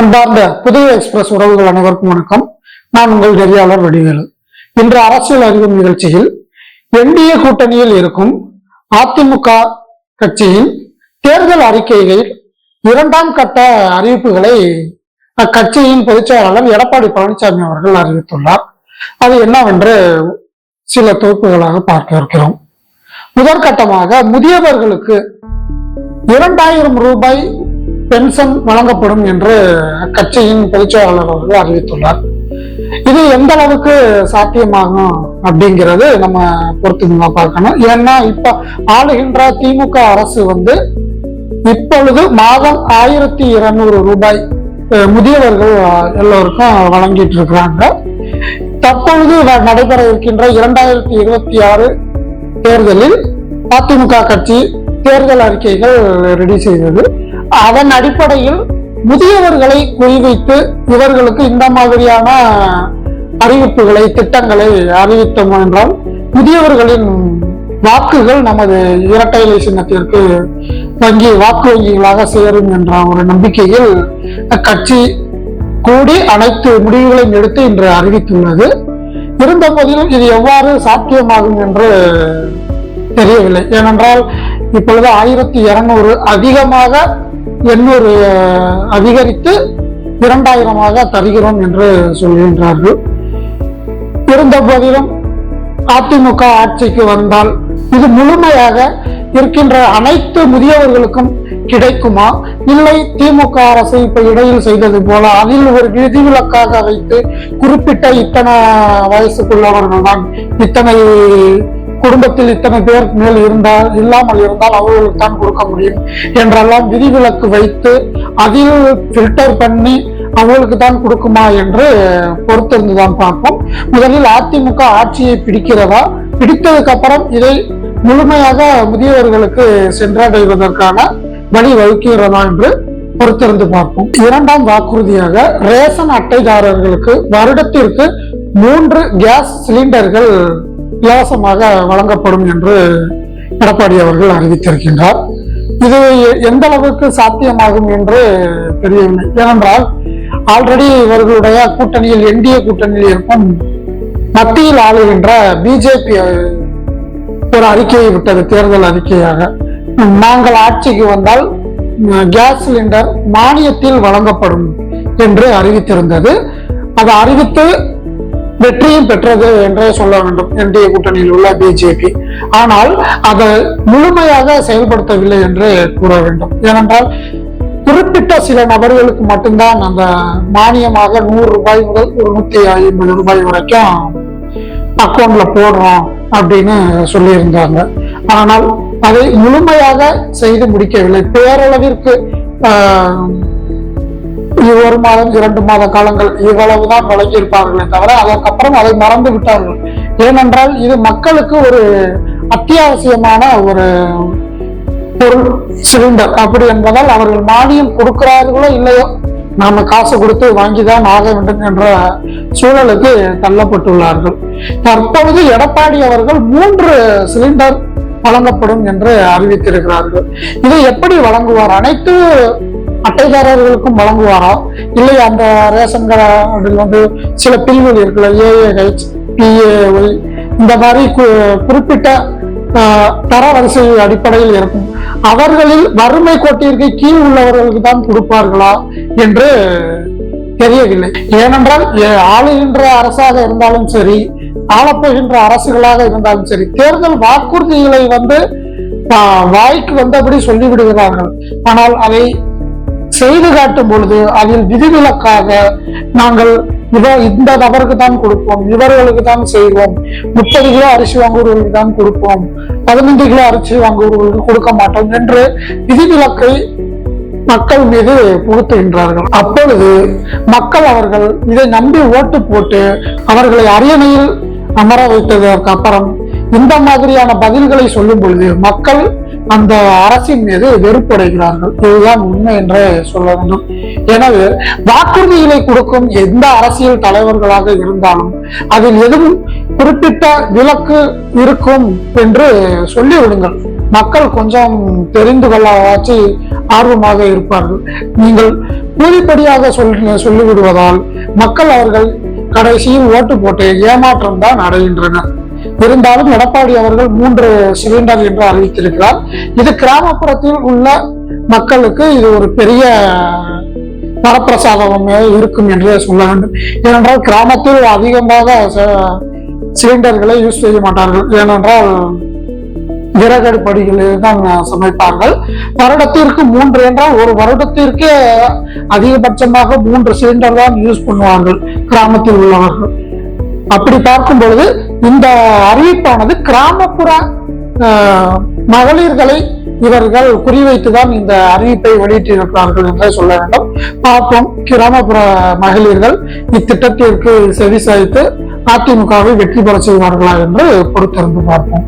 அன்பார்ந்த புதிய எக்ஸ்பிரஸ் உறவுகள் அனைவருக்கும் வணக்கம். நான் உங்கள் நெறியாளர் வடிவேலு. இன்று அரசியல் அறிவும் நிகழ்ச்சியில் என்டிஏ கூட்டணியில் இருக்கும் அதிமுக கட்சியின் தேர்தல் அறிக்கைகள் இரண்டாம் கட்ட அறிவிப்புகளை அக்கட்சியின் பொதுச் செயலாளர் எடப்பாடி பழனிசாமி அவர்கள் அறிவித்துள்ளார். அது என்னவென்று சில தொகுப்புகளாக பார்க்க இருக்கிறோம். முதற்கட்டமாக முதியவர்களுக்கு 2000 ரூபாய் பென்ஷன் வழங்கப்படும் என்று அக்கட்சியின் பொதுச் செயலாளர் அவர்கள் அறிவித்துள்ளார். இது எந்த அளவுக்கு சாத்தியமாகும் அப்படிங்கிறது நம்ம பொறுத்து பார்க்கணும். ஏன்னா இப்ப ஆளுகின்ற திமுக அரசு இப்பொழுது மாதம் 1200 ரூபாய் முதியவர்கள் எல்லோருக்கும் வழங்கிட்டு இருக்கிறாங்க. தற்பொழுது நடைபெற இருக்கின்ற 2026 தேர்தலில் அதிமுக கட்சி தேர்தல் அறிக்கைகள் ரெடி செய்தது. அதன் அடிப்படையில் முதியவர்களை குறிவைத்து இவர்களுக்கு இந்த மாதிரியான அறிவிப்புகளை திட்டங்களை அறிவித்தோம் என்றால் முதியவர்களின் வாக்குகள் நமது இரட்டை இலை சின்னத்திற்கு வாக்கு வங்கிகளாக சேரும் என்ற ஒரு நம்பிக்கையில் கட்சி கூடி அனைத்து முடிவுகளையும் எடுத்து இன்று அறிவித்துள்ளது. இருந்த போதிலும் இது எவ்வாறு சாத்தியமாகும் என்று தெரியவில்லை. ஏனென்றால் இப்பொழுது 1200 அதிகமாக 800 அதிகரித்து 2000 தருகிறோம் என்று சொல்கின்றார்கள். இருந்த போதிலும் அதிமுக ஆட்சிக்கு வந்தால் இது முழுமையாக இருக்கின்ற அனைத்து முதியவர்களுக்கும் கிடைக்குமா, இல்லை திமுக அரசு இப்ப இடையில் செய்தது போல அதில் ஒரு விதிவிலக்காக வைத்து குறிப்பிட்ட இத்தனை வயசுக்குள்ளவர்கள் தான், இத்தனை குடும்பத்தில் இத்தனை பேர் மேல் இல்லாமல் இருந்தால் அவர்களுக்கு தான் கொடுக்க முடியும் என்றெல்லாம் விதிவிலக்கு வைத்து அதில் ஃபில்டர் பண்ணி அவர்களுக்கு தான் கொடுக்குமா என்று பொறுத்திருந்துதான் பார்ப்போம். முதலில் அதிமுக ஆட்சியை பிடிக்கிறதா, பிடித்ததுக்கு அப்புறம் இதை முழுமையாக முதியவர்களுக்கு சென்றடைவதற்கான வழி வகுக்கிறதா என்று பொறுத்திருந்து பார்ப்போம். இரண்டாம் வாக்குறுதியாக ரேஷன் அட்டைதாரர்களுக்கு வருடத்திற்கு 3 கேஸ் சிலிண்டர்கள் இலவசமாக வழங்கப்படும் என்று எடப்பாடி அவர்கள் அறிவித்திருக்கின்றார். இது எந்த அளவுக்கு சாத்தியமாகும் என்று தெரியவில்லை. ஏனென்றால் ஆல்ரெடி இவர்களுடைய கூட்டணியில் என்டிஏ கூட்டணியில் இருக்கும் மத்தியில் ஆளுகின்ற பிஜேபி ஒரு அறிக்கையை விட்டது. தேர்தல் அறிக்கையாக நாங்கள் ஆட்சிக்கு வந்தால் கேஸ் சிலிண்டர் மானியத்தில் வழங்கப்படும் என்று அறிவித்திருந்தது. அதை அறிவித்து வெற்றியும் பெற்றது என்றே சொல்ல வேண்டும் என்டிஏ கூட்டணியில் உள்ள பிஜேபி. ஆனால் அதை முழுமையாக செயல்படுத்தவில்லை என்று கூற வேண்டும். ஏனென்றால் குறிப்பிட்ட சில நபர்களுக்கு மட்டும்தான் அந்த மானியமாக 100 ரூபாய் முதல் 150 ரூபாய் வரைக்கும் அக்கௌண்ட்ல போடுறோம் அப்படின்னு சொல்லியிருந்தாங்க. ஆனால் அதை முழுமையாக செய்து முடிக்கவில்லை. பேரளவிற்கு 1 மாதம் 2 மாத காலங்கள் இவ்வளவுதான் வழங்கியிருப்பார்களே தவிர அதற்கப்புறம் அதை மறந்து விட்டார்கள். ஏனென்றால் இது மக்களுக்கு ஒரு அத்தியாவசியமான ஒரு பொருள் சிலிண்டர் அப்படி என்பதால் அவர்கள் மானியம் கொடுக்கிறார்களோ இல்லையோ நாம காசு கொடுத்து வாங்கிதான் ஆக வேண்டும் என்ற சூழலுக்கு தள்ளப்பட்டுள்ளார்கள். தற்பொழுது எடப்பாடி அவர்கள் 3 சிலிண்டர் வழங்கப்படும் என்று அறிவித்திருக்கிறார்கள். இதை எப்படி வழங்குவார்? அனைத்து அட்டைதாரர்களுக்கும் வழங்குவாரா, இல்லை அந்த ரேஷன் கார்டில் சில பிரிவுகள் இருக்குல்ல, AAH, PAY இந்த மாதிரி குறிப்பிட்ட தரவரிசை அடிப்படையில் இருக்கும். அவர்களில் வறுமை கோட்டிற்கு கீழ் உள்ளவர்களுக்கு தான் கொடுப்பார்களா என்று தெரியவில்லை. ஏனென்றால் ஆளுகின்ற அரசாக இருந்தாலும் சரி, ஆளப்போகின்ற அரசுகளாக இருந்தாலும் சரி, தேர்தல் வாக்குறுதிகளை வாய்க்கு வந்தபடி சொல்லிவிடுகிறார்கள். ஆனால் அதை செய்து காட்டும் பொழுது அதில் விதிவிலக்காக நாங்கள் இந்த நபருக்கு தான் கொடுப்போம், இவர்களுக்கு தான் செய்வோம், 30 கிலோ அரிசி வாங்குவர்களுக்கு தான் கொடுப்போம், 15 கிலோ அரிசி வாங்குவர்களுக்கு கொடுக்க மாட்டோம் என்று விதிவிலக்கை மக்கள் மீது புகுத்துகின்றார்கள். அப்பொழுது மக்கள் அவர்கள் இதை நம்பி ஓட்டு போட்டு அவர்களை அரியணையில் அமர வைத்ததற்கு அப்புறம் இந்த மாதிரியான பதில்களை சொல்லும் பொழுது மக்கள் அந்த அரசின் மீது வெறுப்படைகிறார்கள். இதுதான் உண்மை என்று சொல்ல வேண்டும். எனவே வாக்குறுதிகளை கொடுக்கும் எந்த அரசியல் தலைவர்களாக இருந்தாலும் அதில் எதுவும் குறிப்பிட்ட விலக்கு இருக்கும் என்று சொல்லிவிடுங்கள். மக்கள் கொஞ்சம் தெரிந்து கொள்ளாச்சு ஆர்வமாக இருப்பார்கள். நீங்கள் கூலிப்படியாக சொல்லிவிடுவதால் மக்கள் அவர்கள் கடைசியில் ஓட்டு போட்டு ஏமாற்றம் தான் அடைகின்றனர். இருந்தாலும் எடப்பாடி அவர்கள் 3 சிலிண்டர் என்று அறிவித்திருக்கிறார். இது கிராமப்புறத்தில் உள்ள மக்களுக்கு இது ஒரு பெரிய வரப்பிரசாதமே இருக்கும் என்று சொல்ல வேண்டும். ஏனென்றால் கிராமத்தில் அதிகமாக சிலிண்டர்களை யூஸ் செய்ய மாட்டார்கள். ஏனென்றால் விறகடுப்படிகளில் தான் சமைப்பார்கள். வருடத்திற்கு 3 என்றால் ஒரு வருடத்திற்கு அதிகபட்சமாக 3 சிலிண்டர் தான் யூஸ் பண்ணுவார்கள் கிராமத்தில் உள்ளவர்கள். அப்படி பார்க்கும் பொழுது இந்த அறிவிப்பானது கிராமப்புற மகளிர்களை இவர்கள் குறிவைத்துதான் இந்த அறிவிப்பை வெளியிட்டிருக்கிறார்கள் என்றே சொல்ல வேண்டும். பார்ப்போம், கிராமப்புற மகளிர்கள் இத்திட்டத்திற்கு செவிசாய்த்து அதிமுகவை வெற்றி பெற செய்வார்களா என்று பொறுத்திருந்து பார்ப்போம்.